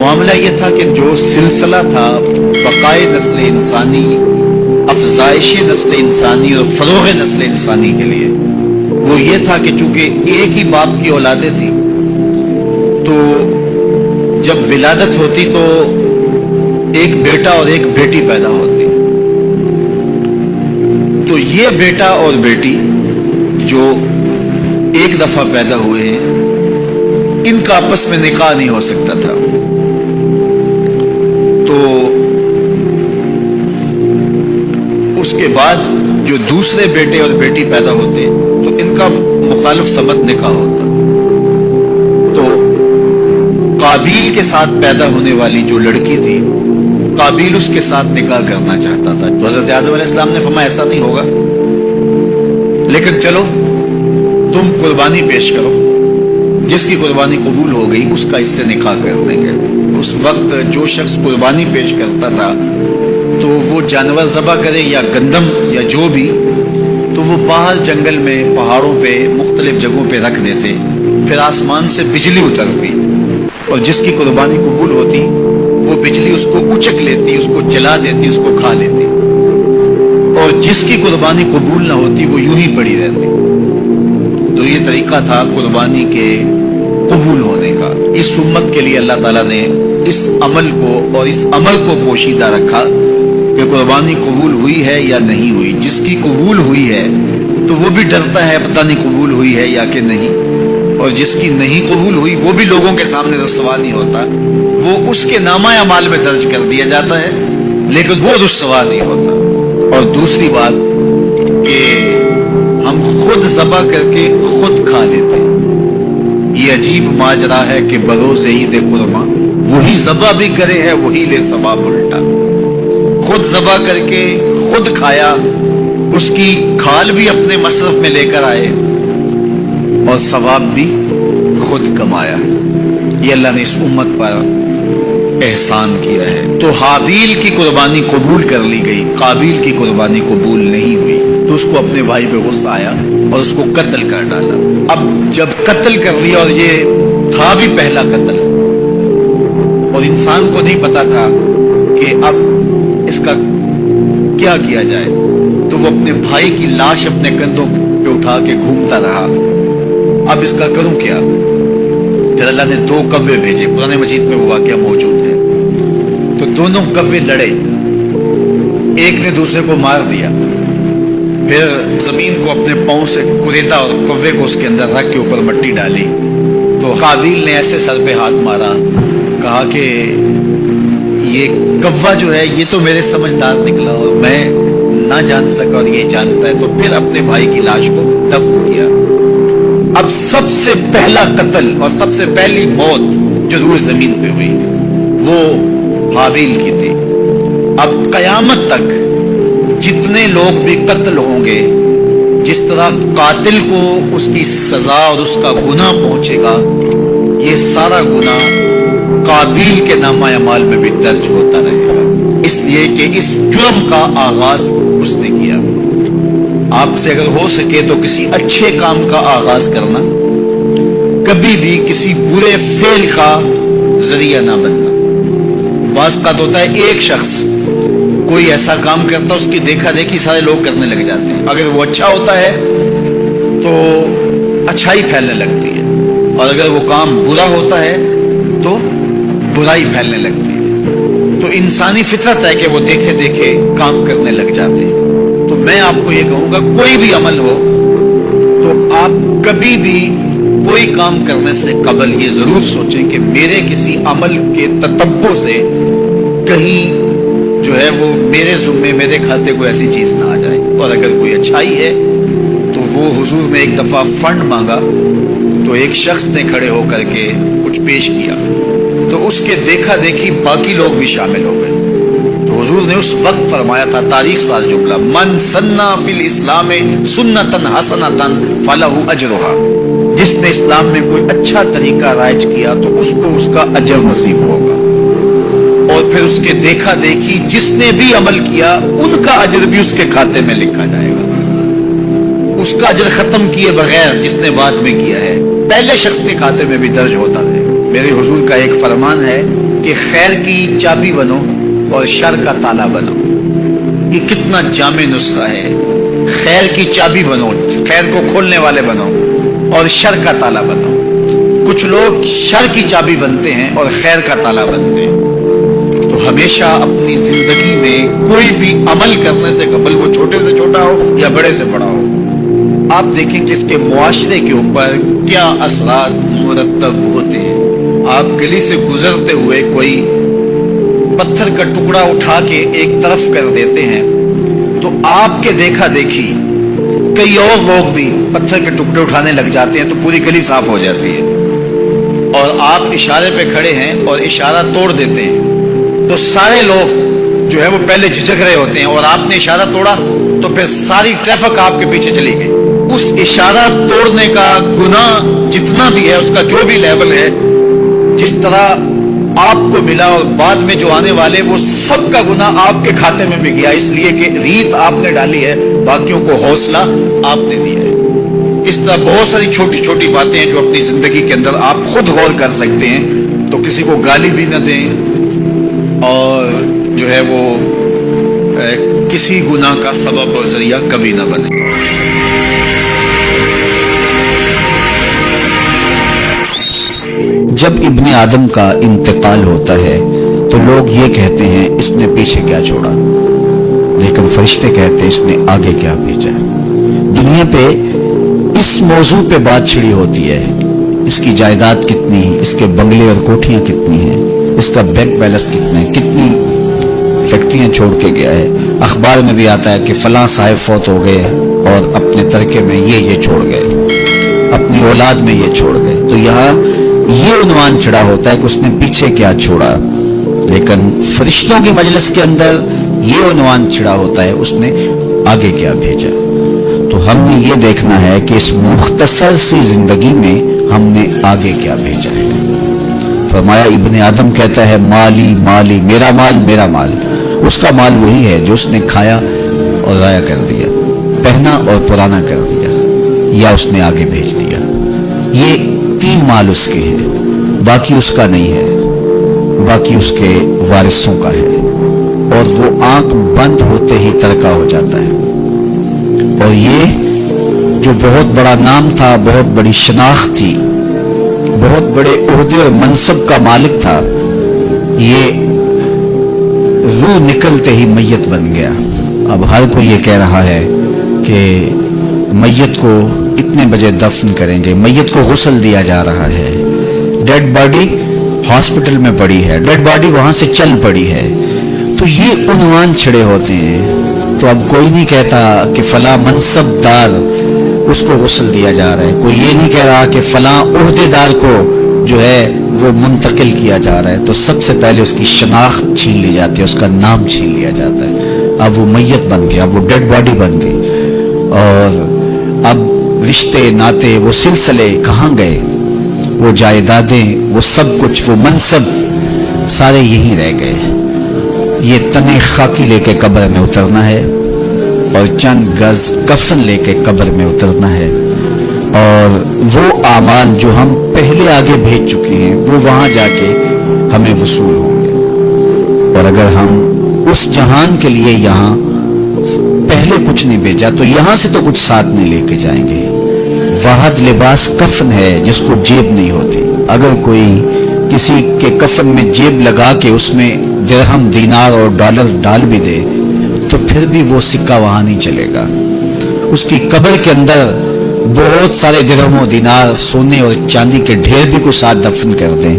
معاملہ یہ تھا کہ جو سلسلہ تھا بقائے نسل انسانی، افزائش نسل انسانی اور فروغ نسل انسانی کے لیے، وہ یہ تھا کہ چونکہ ایک ہی باپ کی اولادیں تھیں تو جب ولادت ہوتی تو ایک بیٹا اور ایک بیٹی پیدا ہوتی، تو یہ بیٹا اور بیٹی جو ایک دفعہ پیدا ہوئے ہیں ان کا آپس میں نکاح نہیں ہو سکتا تھا، تو اس کے بعد جو دوسرے بیٹے اور بیٹی پیدا ہوتے تو ان کا مخالف سمت نکاح ہوتا، تو قابیل کے ساتھ پیدا ہونے والی جو لڑکی تھی قابیل اس کے ساتھ نکاح کرنا چاہتا تھا، تو حضرت آدم علیہ السلام نے فرمایا ایسا نہیں ہوگا، لیکن چلو تم قربانی پیش کرو، جس کی قربانی قبول ہو گئی اس کا اس سے نکاح کر دیں گے۔ اس وقت جو شخص قربانی پیش کرتا تھا تو وہ جانور ذبح کرے یا گندم یا جو بھی، تو وہ باہر جنگل میں پہاڑوں پہ مختلف جگہوں پہ رکھ دیتے، پھر آسمان سے بجلی اترتی اور جس کی قربانی قبول ہوتی وہ بجلی اس کو اچک لیتی، اس کو جلا دیتی، اس کو کھا لیتی، اور جس کی قربانی قبول نہ ہوتی وہ یوں ہی پڑی رہتی۔ تو یہ طریقہ تھا قربانی کے قبول ہونے کا۔ اس امت کے لیے اللہ تعالیٰ نے اس عمل کو اور اس عمل کو پوشیدہ رکھا کہ قربانی قبول ہوئی ہے یا نہیں ہوئی۔ جس کی قبول ہوئی ہے تو وہ بھی ڈرتا ہے پتہ نہیں قبول ہوئی ہے یا کہ نہیں، اور جس کی نہیں قبول ہوئی وہ بھی لوگوں کے سامنے رسوا نہیں ہوتا، وہ اس کے نامہ اعمال میں درج کر دیا جاتا ہے لیکن وہ رسوا نہیں ہوتا۔ اور دوسری بات کہ ہم خود ذبح کر کے خود کھا لیتے ہیں، یہ عجیب ماجرا ہے کہ بروز عید قرباں وہی ذبح بھی کرے ہے وہی لے ثواب الٹا۔ خود ذبح کر کے خود کھایا، اس کی کھال بھی اپنے مصرف میں لے کر آئے اور ثواب بھی خود کمایا۔ یہ اللہ نے اس امت پر احسان کیا ہے۔ تو حابیل کی قربانی قبول کر لی گئی، قابیل کی قربانی قبول نہیں ہوئی، تو اس کو اپنے بھائی پہ غصہ آیا اور اس کو قتل کر ڈالا۔ اب جب قتل کر لیا، اور یہ تھا بھی پہلا قتل، اور انسان کو نہیں پتا تھا کہ اب اس کا کیا کیا جائے، تو وہ اپنے بھائی کی لاش اپنے کندھوں پہ اٹھا کے گھومتا رہا، اب اس کا کروں کیا؟ پھر اللہ نے 2 کوے بھیجے، قرآن مجید میں وہ واقعہ موجود ہے۔ تو دونوں کوے لڑے، ایک نے دوسرے کو مار دیا، پھر زمین کو اپنے پاؤں سے کریدا اور کوے کو اس کے اندر رکھ کے اوپر مٹی ڈالی، تو قابیل نے ایسے سر پہ ہاتھ مارا، کہا کہ یہ کوا جو ہے یہ تو میرے سمجھدار نکلا اور میں نہ جان سکا اور یہ جانتا ہے، تو پھر اپنے بھائی کی لاش کو دفن کیا۔ اب سب سے پہلا قتل اور سب سے پہلی موت جو روئے زمین پہ ہوئی وہ حابیل کی تھی۔ اب قیامت تک جتنے لوگ بھی قتل ہوں گے، جس طرح قاتل کو اس کی سزا اور اس کا گناہ پہنچے گا، یہ سارا گناہ قابیل کے نامہ اعمال میں بھی درج ہوتا رہے گا، اس لیے کہ اس جرم کا آغاز اس نے کیا۔ آپ سے اگر ہو سکے تو کسی اچھے کام کا آغاز کرنا، کبھی بھی کسی برے فعل کا ذریعہ نہ بننا۔ بعض کا ہوتا ہے ایک شخص کوئی ایسا کام کرتا اس کی دیکھا دیکھی سارے لوگ کرنے لگ جاتے ہیں، اگر وہ اچھا ہوتا ہے تو اچھائی پھیلنے لگتی ہے، اور اگر وہ کام برا ہوتا ہے تو برائی پھیلنے لگتی ہے۔ تو انسانی فطرت ہے کہ وہ دیکھے دیکھے کام کرنے لگ جاتے ہیں۔ تو میں آپ کو یہ کہوں گا کوئی بھی عمل ہو تو آپ کبھی بھی کوئی کام کرنے سے قبل یہ ضرور سوچیں کہ میرے کسی عمل کے تتبع سے کہیں جو ہے وہ میرے ذمے میرے کھاتے کو ایسی چیز نہ آ جائے۔ اور اگر کوئی اچھائی ہے تو وہ حضور نے ایک دفعہ فنڈ مانگا تو ایک شخص نے کھڑے ہو کر کے کچھ پیش کیا تو اس کے دیکھا دیکھی باقی لوگ بھی شامل ہو گئے، تو حضور نے اس وقت فرمایا تھا تاریخ ساز جملہ، من سنّا فی الاسلام سنتن حسنتن فلہ اجرھا، جس نے اسلام میں کوئی اچھا طریقہ رائج کیا تو اس کو اس کا اجر نصیب ہوگا، اور پھر اس کے دیکھا دیکھی جس نے بھی عمل کیا ان کا اجر بھی اس کے کھاتے میں لکھا جائے گا، اس کا اجر ختم کیے بغیر جس نے بعد میں کیا ہے پہلے شخص کے کھاتے میں بھی درج ہوتا ہے۔ میرے حضور کا ایک فرمان ہے کہ خیر کی چابی بنو اور شر کا تالا بنو. یہ کتنا جامع نسخہ ہے. خیر کی چابی بنو, خیر کو کھولنے والے بنو, اور شر کا تالا بنو. کچھ لوگ شر کی چابی بنتے ہیں اور خیر کا تالا بنتے ہیں. تو ہمیشہ اپنی زندگی میں کوئی بھی عمل کرنے سے قبل, وہ چھوٹے سے چھوٹا ہو یا بڑے سے بڑا ہو, آپ دیکھیں کہ اس کے معاشرے کے اوپر کیا اثرات مرتب ہوتے ہیں. آپ گلی سے گزرتے ہوئے کوئی پتھر کا ٹکڑا اٹھا کے ایک طرف کر دیتے ہیں تو آپ کے دیکھا دیکھی کئی اور لوگ بھی پتھر کے ٹکڑے اٹھانے لگ جاتے ہیں تو پوری گلی صاف ہو جاتی ہے. اور آپ اشارے پہ کھڑے ہیں اور اشارہ توڑ دیتے ہیں تو سارے لوگ جو ہے وہ پہلے جھجک رہے ہوتے ہیں, اور آپ نے اشارہ توڑا تو پھر ساری ٹریفک آپ کے پیچھے چلی گئی. اس اشارہ توڑنے کا گناہ جتنا بھی ہے, اس کا جو بھی لیول ہے, جس طرح آپ کو ملا اور بعد میں جو آنے والے, وہ سب کا گناہ آپ کے کھاتے میں بھی گیا, اس لیے کہ ریت آپ نے ڈالی ہے, باقیوں کو حوصلہ آپ نے دیا ہے. اس طرح بہت ساری چھوٹی چھوٹی باتیں ہیں جو اپنی زندگی کے اندر آپ خود غور کر سکتے ہیں. تو کسی کو گالی بھی نہ دیں اور جو ہے وہ کسی گناہ کا سبب اور ذریعہ کبھی نہ بنے. جب ابن آدم کا انتقال ہوتا ہے تو لوگ یہ کہتے ہیں اس نے پیچھے کیا چھوڑا, لیکن فرشتے کہتے ہیں اس نے آگے کیا بھیجا. دنیا پہ اس موضوع پہ بات چھڑی ہوتی ہے, اس کی جائیداد کتنی, اس کے بنگلے اور کوٹھیاں کتنی ہیں, اس کا بینک بیلنس کتنا ہے, کتنی فیکٹریاں چھوڑ کے گیا ہے. اخبار میں بھی آتا ہے کہ فلاں صاحب فوت ہو گئے اور اپنے ترکے میں یہ چھوڑ گئے, اپنی اولاد میں یہ چھوڑ گئے. تو یہاں یہ عنوان چڑھا ہوتا ہے کہ اس نے پیچھے کیا چھوڑا, لیکن فرشتوں کی مجلس کے اندر یہ عنوان چڑھا ہوتا ہے اس نے آگے کیا بھیجا. تو ہم نے یہ دیکھنا ہے کہ اس مختصر سی زندگی میں ہم نے آگے کیا بھیجا ہے. فرمایا ابن آدم کہتا ہے مالی مالی, میرا مال میرا مال. اس کا مال وہی ہے جو اس نے کھایا اور ضائع کر دیا, پہنا اور پرانا کر دیا, یا اس نے آگے بھیج دیا. یہ 3 مال اس کے ہیں, باقی اس کا نہیں ہے, باقی اس کے وارثوں کا ہے, اور وہ آنکھ بند ہوتے ہی ترکہ ہو جاتا ہے. اور یہ جو بہت بڑا نام تھا, بہت بڑی شناخت تھی, بہت بڑے عہدے اور منصب کا مالک تھا, یہ روح نکلتے ہی میت بن گیا. اب ہر کوئی یہ کہہ رہا ہے کہ میت کو اتنے بجے دفن کریں گے, میت کو غسل دیا جا رہا ہے, ڈیڈ باڈی ہاسپٹل میں پڑی ہے, ڈیڈ باڈی وہاں سے چل پڑی ہے. تو یہ عنوان چھڑے ہوتے ہیں. تو اب کوئی نہیں کہتا کہ فلاں منصب دار اس کو غسل دیا جا رہا ہے, کوئی یہ نہیں کہہ رہا کہ فلاں عہدے دار کو جو ہے وہ منتقل کیا جا رہا ہے. تو سب سے پہلے اس کی شناخت چھین لی جاتی ہے, اس کا نام چھین لیا جاتا ہے. اب وہ میت بن گیا, اب وہ ڈیڈ باڈی بن گئی, اور اب رشتے ناتے وہ سلسلے کہاں گئے, وہ جائیدادیں, وہ سب کچھ, وہ منصب سارے یہی رہ گئے. یہ تنے خاکی لے کے قبر میں اترنا ہے, اور چند گز کفن لے کے قبر میں اترنا ہے, اور وہ اعمال جو ہم پہلے آگے بھیج چکے ہیں وہ وہاں جا کے ہمیں وصول ہوں گے. اور اگر ہم اس جہان کے لیے یہاں پہلے کچھ نہیں بھیجا تو یہاں سے تو کچھ ساتھ نہیں لے کے جائیں گے. واحد لباس کفن ہے جس کو جیب نہیں ہوتی. اگر کوئی کسی کے کفن میں جیب لگا کے اس میں درہم دینار اور ڈالر ڈال بھی دے تو پھر بھی وہ سکہ وہاں نہیں چلے گا. اس کی قبر کے اندر بہت سارے درہم و دینار سونے اور چاندی کے ڈھیر بھی کو ساتھ دفن کر دیں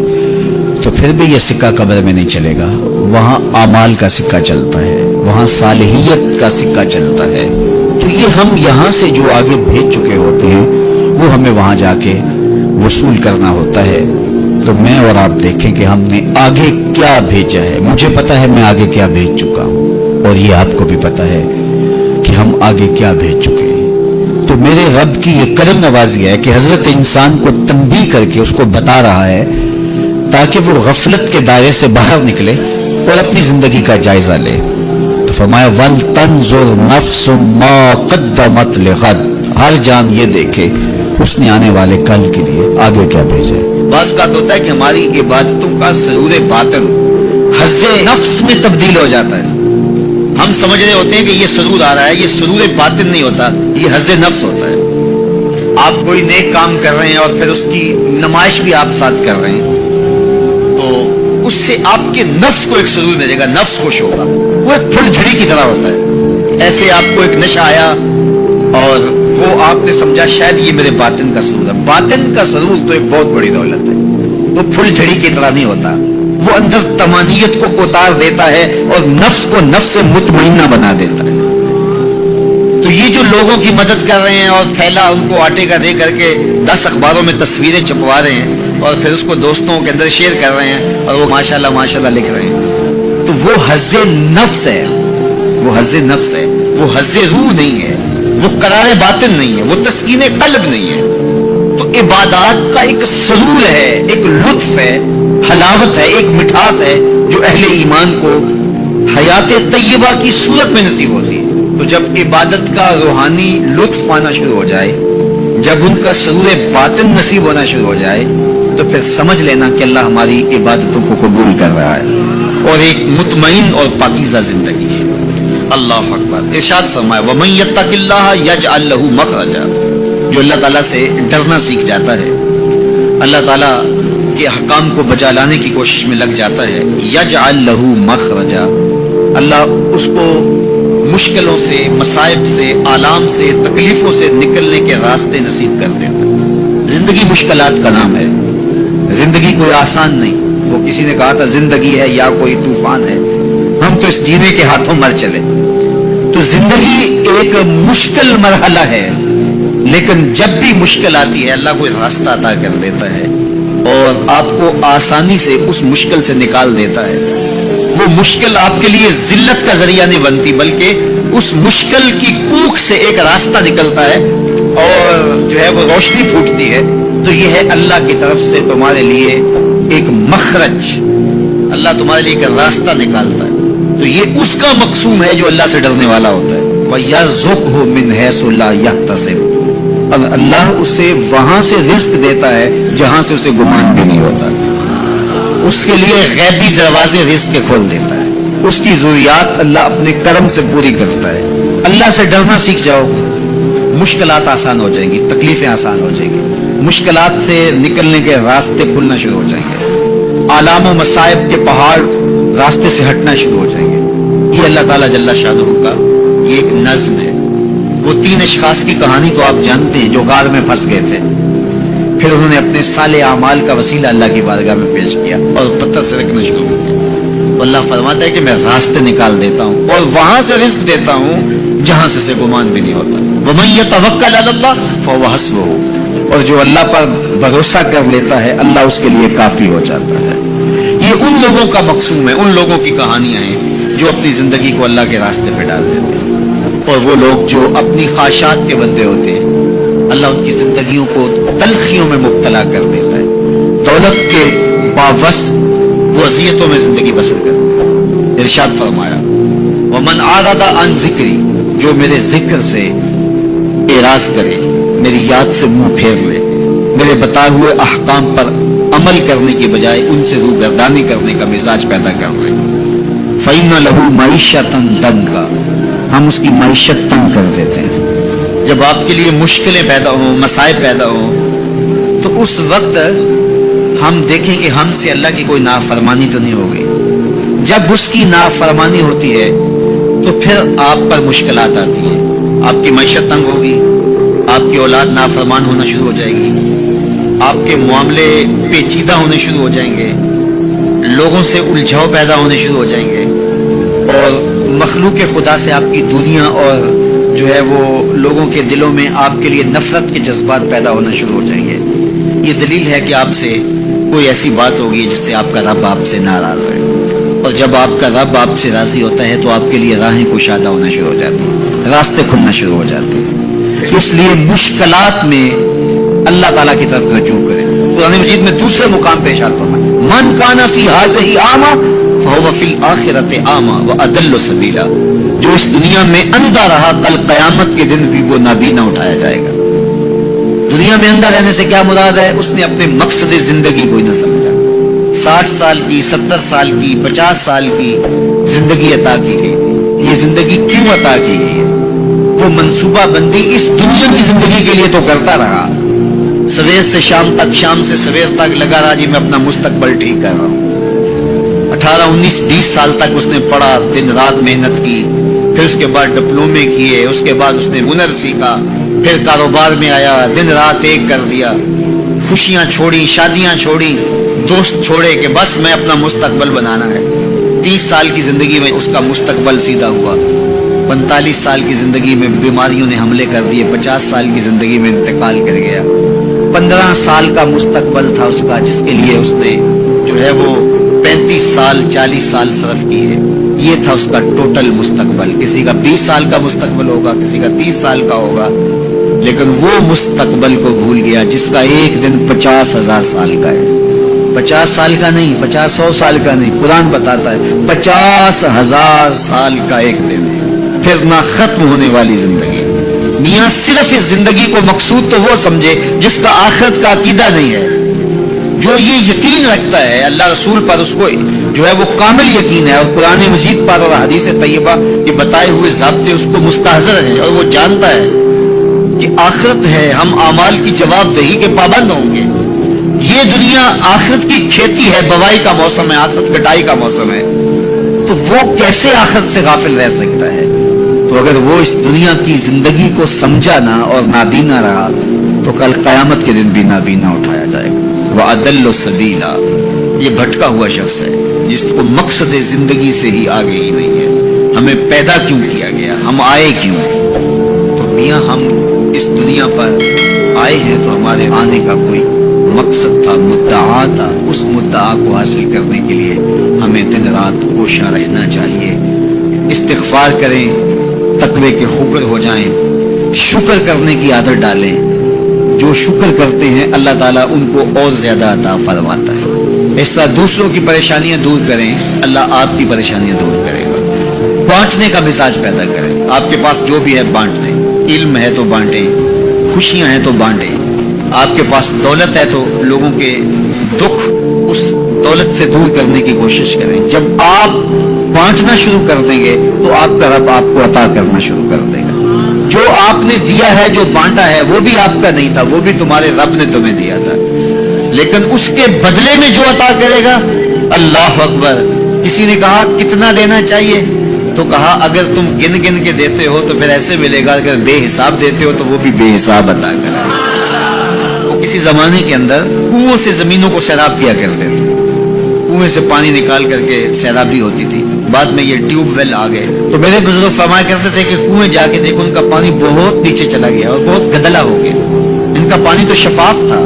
تو پھر بھی یہ سکہ قبر میں نہیں چلے گا. وہاں اعمال کا سکہ چلتا ہے, وہاں صالحیت کا سکہ چلتا ہے. تو یہ ہم یہاں سے جو آگے بھیج چکے ہوتے ہیں وہ ہمیں وہاں جا کے وصول کرنا ہوتا ہے. تو میں اور آپ دیکھیں کہ ہم نے آگے کیا بھیجا ہے. مجھے پتا ہے میں آگے کیا بھیج چکا ہوں, اور یہ آپ کو بھی پتا ہے کہ ہم آگے کیا بھیج چکے ہیں. تو میرے رب کی یہ کرم نوازی ہے کہ حضرت انسان کو تنبیہ کر کے اس کو بتا رہا ہے تاکہ وہ غفلت کے دائرے سے باہر نکلے اور اپنی زندگی کا جائزہ لے. تو فرمایا وَلْتَنْظُرْ نَفْسٌ مَا قَدَّمَتْ لِغَدٍ, ہر جان یہ دیکھے حسن آنے والے کل کے لیے آگے کیا بھیجا ہے۔ بعض کا ہوتا ہے کہ ہماری عبادتوں کا سرور باطن حظ نفس میں تبدیل ہو جاتا ہے۔ ہم سمجھ رہے ہوتے ہیں کہ یہ سرور آ رہا ہے، یہ سرور باطن نہیں ہوتا، یہ حظ نفس ہوتا ہے۔ آپ کوئی نیک کام کر رہے ہیں اور پھر اس کی نمائش بھی آپ ساتھ کر رہے ہیں، تو اس سے آپ کے نفس کو ایک سرور ملے گا، نفس خوش ہوگا، وہ ایک پھل جھڑی کی طرح ہوتا ہے۔ ایسے آپ کو ایک نشہ آیا اور وہ آپ نے سمجھا شاید یہ میرے باطن کا سرور ہے۔ باطن کا سرور تو ایک بہت بڑی دولت ہے، وہ پھل جھڑی کی طرح نہیں ہوتا، وہ اندر تمانیت کو اتار دیتا ہے اور نفس کو نفس مطمئنہ بنا دیتا ہے۔ تو یہ جو لوگوں کی مدد کر رہے ہیں اور تھیلا ان کو آٹے کا دے کر کے 10 اخباروں میں تصویریں چھپوا رہے ہیں اور پھر اس کو دوستوں کے اندر شیئر کر رہے ہیں اور وہ ماشاءاللہ ماشاءاللہ لکھ رہے ہیں، تو وہ حظ نفس ہے، وہ حظ نفس ہے، وہ حظ روح نہیں ہے، وہ قرار باطن نہیں ہے، وہ تسکین قلب نہیں ہے۔ تو عبادات کا ایک سرور ہے، ایک لطف ہے، حلاوت ہے، ایک مٹھاس ہے جو اہل ایمان کو حیات طیبہ کی صورت میں نصیب ہوتی ہے۔ تو جب عبادت کا روحانی لطف آنا شروع ہو جائے، جب ان کا سرور باطن نصیب ہونا شروع ہو جائے، تو پھر سمجھ لینا کہ اللہ ہماری عبادتوں کو قبول کر رہا ہے اور ایک مطمئن اور پاکیزہ زندگی ہے۔ اللہ اکبر۔ ارشاد فرمایا وَمَن يَتَّقِ اللَّهَ يَجْعَل لَّهُ مَخْرَجًا، جو اللہ تعالیٰ سے ڈرنا سیکھ جاتا ہے، اللہ تعالیٰ کے احکام کو بجا لانے کی کوشش میں لگ جاتا ہے، يَجْعَل لَّهُ مَخْرَجًا، اللہ اس کو مشکلوں سے، مصائب سے، آلام سے، تکلیفوں سے نکلنے کے راستے نصیب کر دیتا ہے۔ زندگی مشکلات کا نام ہے، زندگی کوئی آسان نہیں۔ وہ کسی نے کہا تھا زندگی ہے یا کوئی طوفان ہے، ہم تو اس جینے کے ہاتھوں مر چلے۔ تو زندگی ایک مشکل مرحلہ ہے، لیکن جب بھی مشکل آتی ہے اللہ کوئی راستہ عطا کر دیتا ہے اور آپ کو آسانی سے اس مشکل سے نکال دیتا ہے۔ وہ مشکل آپ کے لیے ذلت کا ذریعہ نہیں بنتی، بلکہ اس مشکل کی کوکھ سے ایک راستہ نکلتا ہے اور جو ہے وہ روشنی پھوٹتی ہے۔ تو یہ ہے اللہ کی طرف سے تمہارے لیے ایک مخرج، اللہ تمہارے لیے ایک راستہ نکالتا ہے۔ تو یہ اس کا مقصوم ہے جو اللہ سے ڈرنے والا ہوتا ہے۔ وَيَرْزُقْهُ مِنْ حَيْثُ لَا يَحْتَسِبُ، اور اللہ اسے وہاں سے رزق دیتا ہے جہاں سے اسے گمان بھی نہیں ہوتا، اس کے لیے غیبی دروازے رزق کے کھول دیتا ہے، اس کی ضروریات اللہ اپنے کرم سے پوری کرتا ہے۔ اللہ سے ڈرنا سیکھ جاؤ، مشکلات آسان ہو جائیں گی، تکلیفیں آسان ہو جائیں گی، مشکلات سے نکلنے کے راستے کھلنا شروع ہو جائیں گے، آلام و مصائب کے پہاڑ راستے سے ہٹنا شروع ہو جائیں گے۔ یہ اللہ تعالیٰ جل شانہ کا یہ ایک نظم ہے۔ وہ 3 اشخاص کی کہانی تو آپ جانتے ہیں جو غار میں پھنس گئے تھے، پھر انہوں نے اپنے صالح اعمال کا وسیلہ اللہ کی بارگاہ میں پیش کیا اور پتھر سے رکھنا شروع کیا۔ اللہ فرماتا ہے کہ میں راستے نکال دیتا ہوں اور وہاں سے رزق دیتا ہوں جہاں سے اسے گمان بھی نہیں ہوتا۔ وَمَن يَتَوَكَّلْ عَلَى اللَّهِ فَهُوَ حَسْبُهُ، اور جو اللہ پر بھروسہ کر لیتا ہے اللہ اس کے لیے کافی ہو جاتا ہے۔ یہ ان لوگوں کا مقصوم ہے، ان لوگوں کی کہانیاں ہیں جو اپنی زندگی کو اللہ کے راستے پہ ڈال دیتے ہیں، اور وہ لوگ جو اپنی خواہشات کے بندے ہوتے ہیں اللہ ان کی زندگیوں کو تلخیوں میں مبتلا کر دیتا ہے۔ دولت کے باوس وہ اذیتوں میں زندگی بسر کرتے ہیں۔ ارشاد فرمایا وَمَنْ أَعْرَضَ عَنْ ذِكْرِي، جو میرے ذکر سے اعراض کرے، میری یاد سے منہ پھیر لے، میرے بتائے ہوئے احکام پر عمل کرنے کی بجائے ان سے روگردانی کرنے کا مزاج پیدا کر لے، فَإِنَّ لَهُ مَعِيشَةً ضَنْكًا، ہم اس کی معیشت تنگ کر دیتے ہیں۔ جب آپ کے لیے مشکلیں پیدا ہوں، مسائب پیدا ہوں، تو اس وقت ہم دیکھیں کہ ہم سے اللہ کی کوئی نافرمانی تو نہیں ہوگی۔ جب اس کی نافرمانی ہوتی ہے تو پھر آپ پر مشکلات آتی ہیں، آپ کی معیشت تنگ ہوگی، آپ کی اولاد نافرمان ہونا شروع ہو جائے گی، آپ کے معاملے پیچیدہ ہونے شروع ہو جائیں گے، لوگوں سے الجھاؤ پیدا ہونے شروع ہو جائیں گے، اور مخلوق خدا سے آپ کی دوریاں اور جو ہے وہ لوگوں کے دلوں میں آپ کے لیے نفرت کے جذبات پیدا ہونا شروع ہو جائیں گے۔ یہ دلیل ہے کہ آپ سے کوئی ایسی بات ہوگی جس سے آپ کا رب آپ سے ناراض ہے، اور جب آپ کا رب آپ سے راضی ہوتا ہے تو آپ کے لیے راہیں کشادہ ہونا شروع ہو جاتی ہیں، راستے کھلنا شروع ہو جاتے ہیں۔ اس لیے مشکلات میں اللہ تعالیٰ کی طرف رجوع کریں۔ قرآن مجید میں دوسرے مقام پہ ارشاد فرمایا من کان فی ھذہ اعمی فہو فی الآخرۃ اعمی واضل سبیلا، جو اس دنیا میں اندھا رہا کل قیامت کے دن بھی وہ نابینا اٹھایا جائے گا۔ دنیا میں اندھا رہنے سے کیا مراد ہے؟ اس نے اپنے مقصد زندگی کو ہی نہ سمجھا. 60 سال کی، 70 سال کی، 50 سال کی زندگی عطا کی گئی تھی. یہ زندگی کیوں عطا کی گئی ہے؟ وہ منصوبہ بندی اس دنیا کی زندگی کے لیے تو کرتا رہا. سویر سے شام تک، شام سے سویر تک لگا رہا جی میں اپنا مستقبل ٹھیک کر رہا ہوں. 18 19 20 سال تک اس نے پڑھا، دن رات محنت کی، پھر اس کے بعد ڈپلومے کیے، اس کے بعد اس نے ہنر سیکھا، پھر کاروبار میں آیا، دن رات ایک کر دیا، خوشیاں چھوڑی، شادیاں چھوڑی، دوست چھوڑے کہ بس میں اپنا مستقبل بنانا ہے. 30 سال کی زندگی میں اس کا مستقبل سیدھا ہوا. 45 سال کی زندگی میں بیماریوں نے حملے کر دیے. 50 سال کی زندگی میں انتقال کر گیا. 15 سال کا مستقبل تھا اس کا، جس کے لیے اس نے جو ہے وہ 35 سال 40 سال صرف کی ہے. یہ تھا اس کا ٹوٹل مستقبل. کسی کا 20 سال کا مستقبل ہوگا، کسی کا 30 سال کا ہوگا، لیکن وہ مستقبل کو بھول گیا جس کا ایک دن 50,000 سال کا ہے. 50 سال کا نہیں، 50-100 سال کا نہیں. قرآن بتاتا ہے 50,000 سال کا ایک دن، پھر نہ ختم ہونے والی زندگی. میاں صرف اس زندگی کو مقصود تو وہ سمجھے جس کا آخرت کا عقیدہ نہیں ہے. جو یہ یقین رکھتا ہے اللہ رسول پر، اس کو جو ہے وہ کامل یقین ہے، اور قرآن مجید پر اور حدیث طیبہ یہ بتائے ہوئے ضابطے اس کو مستحضر ہیں، اور وہ جانتا ہے کہ آخرت ہے، ہم اعمال کی جواب دہی کے پابند ہوں گے. یہ دنیا آخرت کی کھیتی ہے، بوائی کا موسم ہے، آخرت کٹائی کا موسم ہے. تو وہ کیسے آخرت سے غافل رہ سکتا ہے؟ تو اگر وہ اس دنیا کی زندگی کو سمجھا نہ اور نابینا رہا تو کل قیامت کے دن بھی نابینا اٹھایا جائے گا. وَأَضَلُّ سَبِيلًا، یہ بھٹکا ہوا شخص ہے جس کو مقصد زندگی سے ہی آگے ہی نہیں ہے. ہمیں پیدا کیوں کیا گیا، ہم آئے کیوں؟ تو میاں ہم اس دنیا پر آئے ہیں تو ہمارے آنے کا کوئی مقصد تھا، مدعا تھا. اس مدعا کو حاصل کرنے کے لیے ہمیں دن رات کوشاں رہنا چاہیے. استغفار کریں، تقوی کے خوگر ہو جائیں، شکر کرنے کی عادت ڈالیں. جو شکر کرتے ہیں اللہ تعالیٰ ان کو اور زیادہ عطا فرماتا ہے. اس طرح دوسروں کی پریشانیاں دور کریں، اللہ آپ کی پریشانیاں دور کرے گا. بانٹنے کا مزاج پیدا کریں. آپ کے پاس جو بھی ہے بانٹ دیں. علم ہے تو بانٹیں، خوشیاں ہیں تو بانٹیں. آپ کے پاس دولت ہے تو لوگوں کے دکھ اس دولت سے دور کرنے کی کوشش کریں. جب آپ بانٹنا شروع کر دیں گے تو آپ کا رب آپ کو عطا کرنا شروع کر دے گا. جو آپ نے دیا ہے، جو بانٹا ہے، وہ بھی آپ کا نہیں تھا، وہ بھی تمہارے رب نے تمہیں دیا تھا. لیکن اس کے بدلے میں جو عطا کرے گا، اللہ اکبر. کسی نے کہا کتنا دینا چاہیے؟ تو کہا اگر تم گن گن کے دیتے ہو تو پھر ایسے ملے گا، اگر بے حساب دیتے ہو تو وہ بھی بے حساب عطا کرے گا. وہ کسی زمانے کے اندر کنویں سے زمینوں کو سیراب کیا کرتے تھے. کنویں سے پانی نکال کر کے سیرابی ہوتی تھی. بعد میں یہ ٹیوب ویل آ گئے. تو میرے بزرگ فرمایا کرتے تھے کہ کنویں جا کے دیکھو، ان کا پانی بہت نیچے چلا گیا اور بہت گدلا ہو گیا. ان کا پانی تو شفاف تھا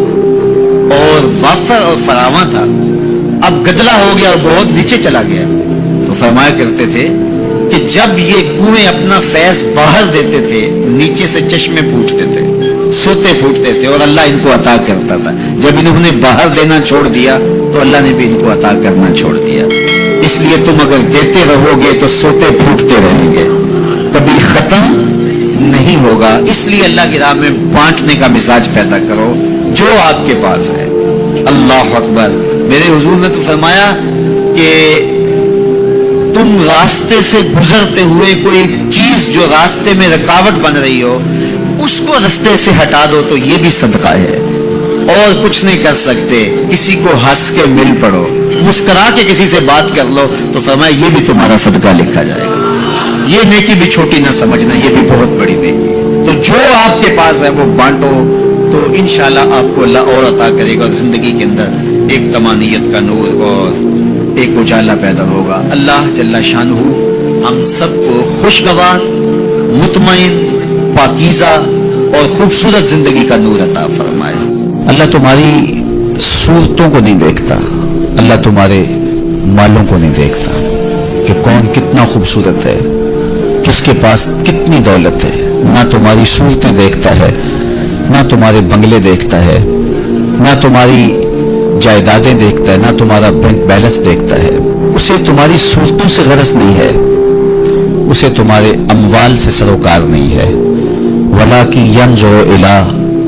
اور وافر اور فراواں تھا، اب گدلا ہو گیا اور بہت نیچے چلا گیا. تو فرمایا کرتے تھے کہ جب یہ کنویں اپنا فیض باہر دیتے تھے، نیچے سے چشمے پھوٹتے تھے، سوتے پھوٹتے تھے اور اللہ ان کو عطا کرتا تھا. جب انہوں نے باہر دینا چھوڑ دیا تو اللہ نے بھی ان کو عطا کرنا چھوڑ دیا. اس لیے تم اگر دیتے رہو گے تو سوتے پھوٹتے رہیں گے، کبھی ختم نہیں ہوگا. اس لیے اللہ کی راہ میں بانٹنے کا مزاج پیدا کرو جو آپ کے پاس ہے. اللہ اکبر. میرے حضور نے تو فرمایا کہ تم راستے سے گزرتے ہوئے کوئی چیز جو راستے میں رکاوٹ بن رہی ہو اس کو راستے سے ہٹا دو تو یہ بھی صدقہ ہے. اور کچھ نہیں کر سکتے، کسی کو ہنس کے مل پڑو، مسکرا کے کسی سے بات کر لو تو فرمایا یہ بھی تمہارا صدقہ لکھا جائے گا. یہ نیکی بھی چھوٹی نہ سمجھنا، یہ بھی بہت بڑی نیکی. تو جو آپ کے پاس ہے وہ بانٹو تو انشاءاللہ آپ کو اللہ اور عطا کرے گا، اور زندگی کے اندر ایک تمانیت کا نور اور ایک اجالا پیدا ہوگا. اللہ جل شانہ ہم سب کو خوشگوار، مطمئن، پاکیزہ اور خوبصورت زندگی کا نور عطا فرمائے. اللہ تمہاری صورتوں کو نہیں دیکھتا، اللہ تمہارے مالوں کو نہیں دیکھتا کہ کون کتنا خوبصورت ہے، کس کے پاس کتنی دولت ہے. نہ تمہاری صورتیں دیکھتا ہے، نہ تمہارے بنگلے دیکھتا ہے، نہ تمہاری جائیدادیں دیکھتا ہے، نہ تمہارا بینک بیلنس دیکھتا ہے. اسے تمہاری صورتوں سے غرض نہیں ہے، اسے تمہارے اموال سے سروکار نہیں ہے. وَلَٰكِن يَنظُرُ إِلَىٰ